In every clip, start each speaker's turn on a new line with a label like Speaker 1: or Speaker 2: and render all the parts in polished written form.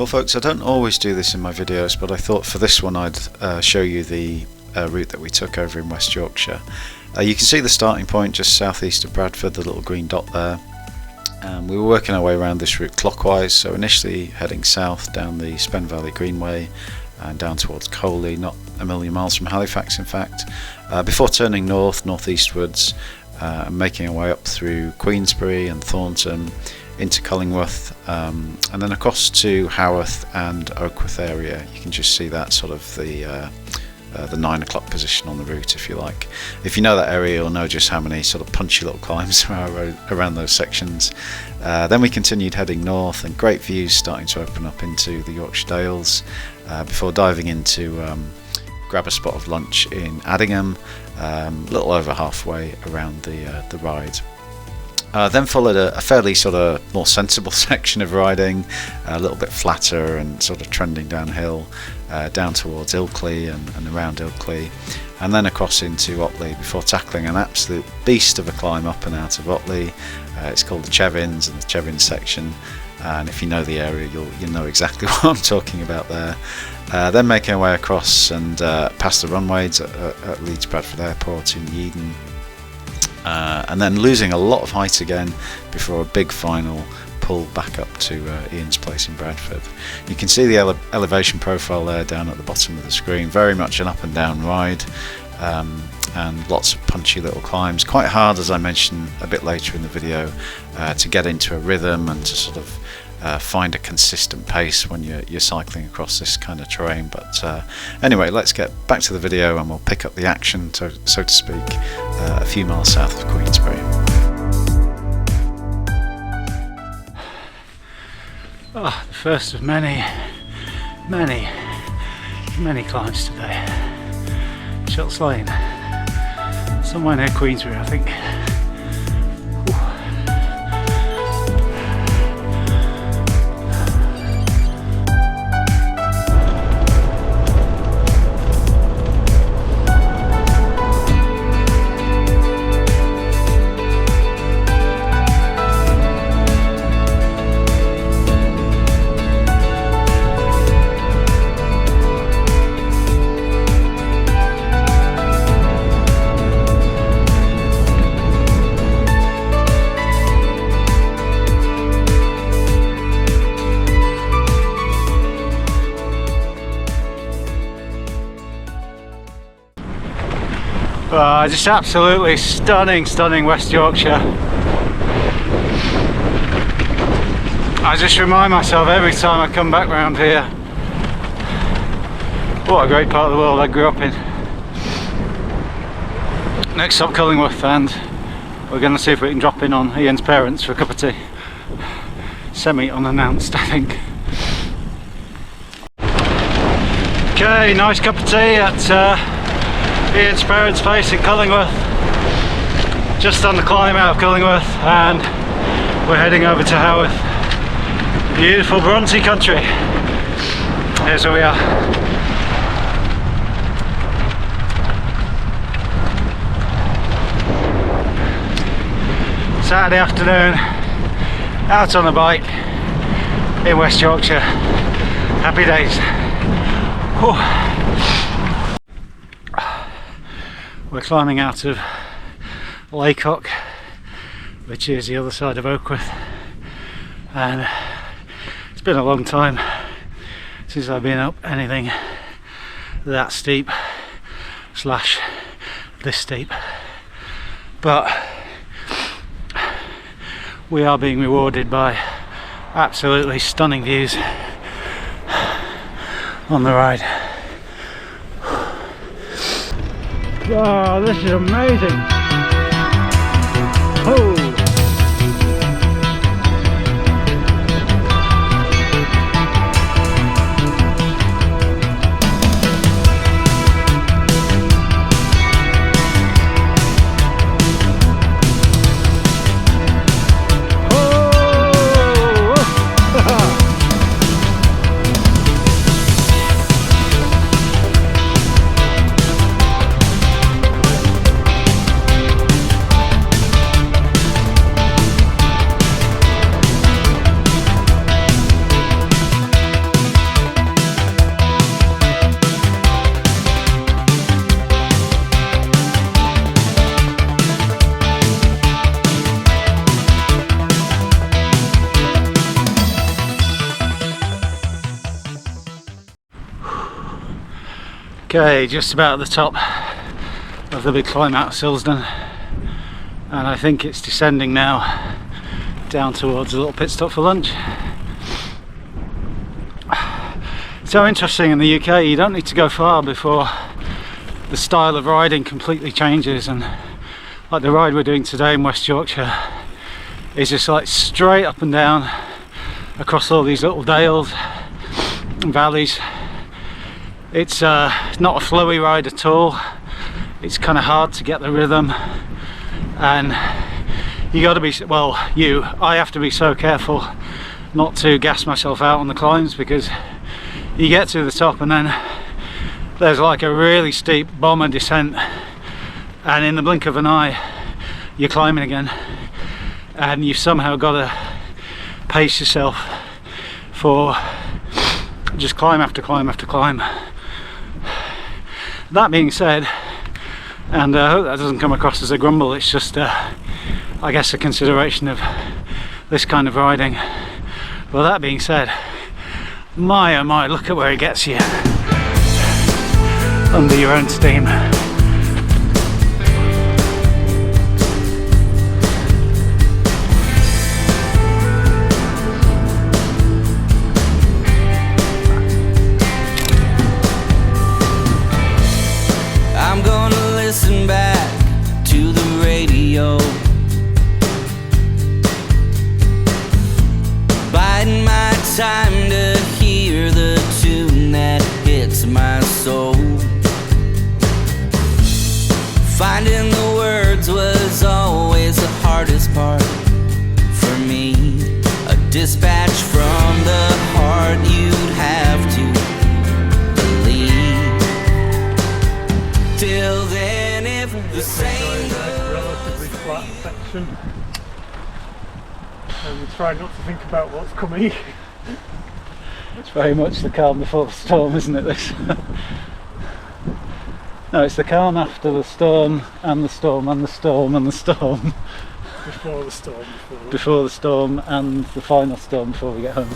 Speaker 1: Well folks, I don't always do this in my videos, but I thought for this one I'd show you the route that we took over in West Yorkshire. You can see the starting point just southeast of Bradford, the little green dot there. We were working our way around this route clockwise, so initially heading south down the Spen Valley Greenway and down towards Coley, not a million miles from Halifax in fact, before turning northeastwards and making our way up through Queensbury and Thornton into Cullingworth, and then across to Haworth and Oakworth area. You can just see that sort of the 9 o'clock position on the route, if you like. If you know that area, you'll know just how many sort of punchy little climbs there are around those sections. Then we continued heading north, and great views starting to open up into the Yorkshire Dales, before diving into grab a spot of lunch in Addingham, a little over halfway around the ride. Then followed a fairly sort of more sensible section of riding, a little bit flatter and sort of trending downhill, down towards Ilkley and around Ilkley, and then across into Otley before tackling an absolute beast of a climb up and out of Otley. It's called the Chevins and the Chevin section, and if you know the area you'll know exactly what I'm talking about there. Then making our way across and past the runways at Leeds Bradford Airport in Yeadon. And then losing a lot of height again before a big final pull back up to Ian's place in Bradford. You can see the elevation profile there down at the bottom of the screen. Very much an up and down ride, and lots of punchy little climbs. Quite hard, as I mentioned a bit later in the video, to get into a rhythm and to sort of find a consistent pace when you're cycling across this kind of terrain. But anyway, let's get back to the video and we'll pick up the action, so to speak, a few miles south of Queensbury.
Speaker 2: Oh, the first of many climbs today. Shotts Lane, somewhere near Queensbury, I think. Just absolutely stunning West Yorkshire. I just remind myself every time I come back round here what a great part of the world I grew up in. Next up, Cullingworth, and we're going to see if we can drop in on Ian's parents for a cup of tea. Semi-unannounced, I think. Okay, nice cup of tea at Ian's parents' place in Cullingworth. Just on the climb out of Cullingworth, and we're heading over to Haworth. Beautiful Bronte country. Here's where we are. Saturday afternoon, out on the bike in West Yorkshire. Happy days. Whew. We're climbing out of Laycock, which is the other side of Oakworth, and it's been a long time since I've been up anything that steep / this steep, but we are being rewarded by absolutely stunning views on the ride. Wow, this is amazing! Oh! Okay, just about at the top of the big climb out of Silsden, and I think it's descending now down towards a little pit stop for lunch. So interesting, in the UK you don't need to go far before the style of riding completely changes, and like the ride we're doing today in West Yorkshire is just like straight up and down across all these little dales and valleys. It's not a flowy ride at all. It's kind of hard to get the rhythm, and you got to be, well, I have to be so careful not to gas myself out on the climbs, because you get to the top and then there's like a really steep bomber descent, and in the blink of an eye you're climbing again, and you've somehow got to pace yourself for just climb after climb after climb. That being said, and I hope that doesn't come across as a grumble, it's just I guess a consideration of this kind of riding. Well, that being said, my oh my, look at where it gets you under your own steam.
Speaker 3: I'm gonna listen back to the radio, biding my time to hear the tune that hits my soul. Finding the words was always the hardest part for me. A dispatch from the heart you'd have to believe. Till then, if the same
Speaker 4: relatively flat section, and we try not to think about what's coming.
Speaker 2: It's very much the calm before the storm, isn't it, this? No, it's the calm after the storm, and the storm, and the storm, and the storm.
Speaker 4: Before the storm.
Speaker 2: Before the storm, and the final storm before we get home.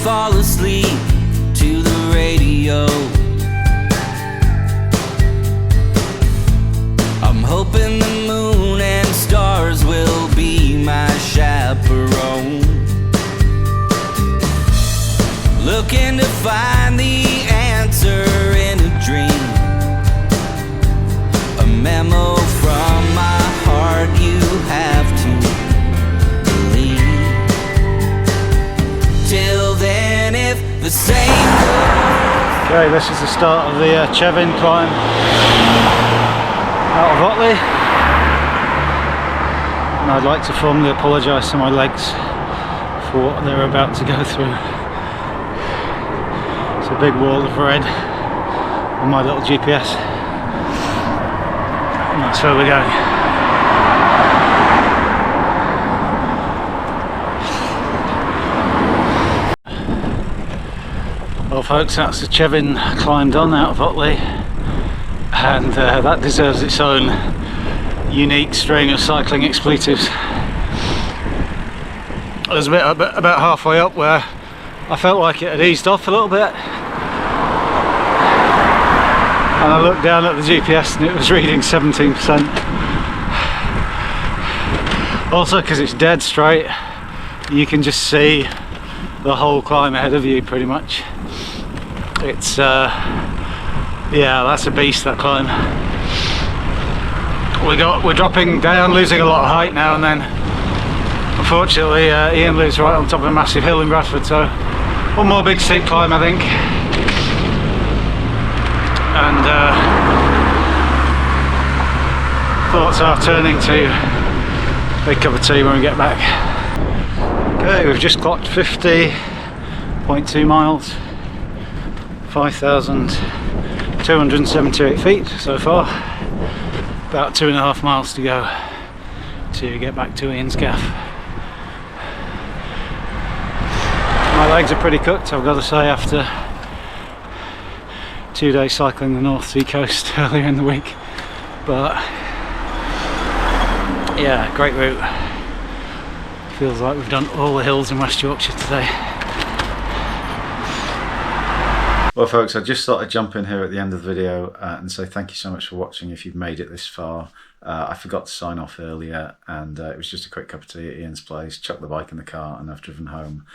Speaker 3: fall asleep to the radio. I'm hoping the moon and stars will be my chaperone, looking to find the answer in a dream, a memo from my heart you have to believe. Till then, if the same goes.
Speaker 2: Okay, this is the start of the Chevin climb out of Otley, and I'd like to formally apologise to my legs for what they're about to go through. It's a big wall of red on my little GPS, and that's where we're going. Well folks, that's the Chevin climb done out of Otley, and that deserves its own unique string of cycling expletives. I was about halfway up where I felt like it had eased off a little bit, and I looked down at the GPS and it was reading 17%. Also, because it's dead straight, you can just see the whole climb ahead of you pretty much. It's yeah, that's a beast, that climb. We're dropping down, losing a lot of height now and then. Unfortunately, Ian lives right on top of a massive hill in Bradford, so one more big steep climb I think, and thoughts are turning to a big cup of tea when we get back. Okay, we've just clocked 50.2 miles, 5,278 feet so far. About 2.5 miles to go to get back to Ian's gaff. My legs are pretty cooked, I've got to say, after 2 days cycling the North Sea coast earlier in the week. But yeah, great route. Feels like we've done all the hills in West Yorkshire today.
Speaker 1: Well folks, I just thought I'd jump in here at the end of the video and say thank you so much for watching if you've made it this far. I forgot to sign off earlier, and it was just a quick cup of tea at Ian's place, chucked the bike in the car, and I've driven home.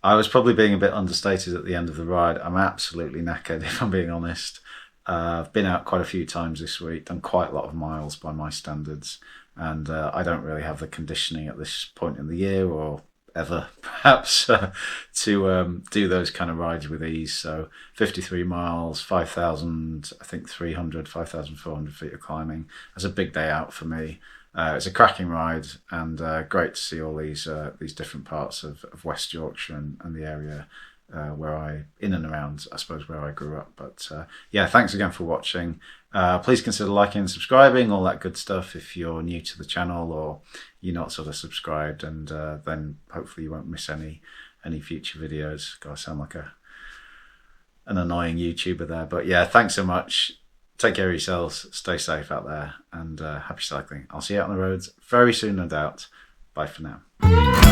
Speaker 1: I was probably being a bit understated at the end of the ride. I'm absolutely knackered, if I'm being honest. I've been out quite a few times this week, done quite a lot of miles by my standards, and I don't really have the conditioning at this point in the year, or ever perhaps, to do those kind of rides with ease. So 53 miles, 5,000, I think 5,400 feet of climbing. That's a big day out for me. It's a cracking ride, and great to see all these different parts of West Yorkshire and the area in and around, I suppose, where I grew up. But yeah, thanks again for watching. Please consider liking and subscribing, all that good stuff, if you're new to the channel or you're not sort of subscribed, and then hopefully you won't miss any future videos. God, I sound like an annoying YouTuber there, but yeah, thanks so much. Take care of yourselves, stay safe out there, and happy cycling. I'll see you out on the roads very soon, no doubt. Bye for now.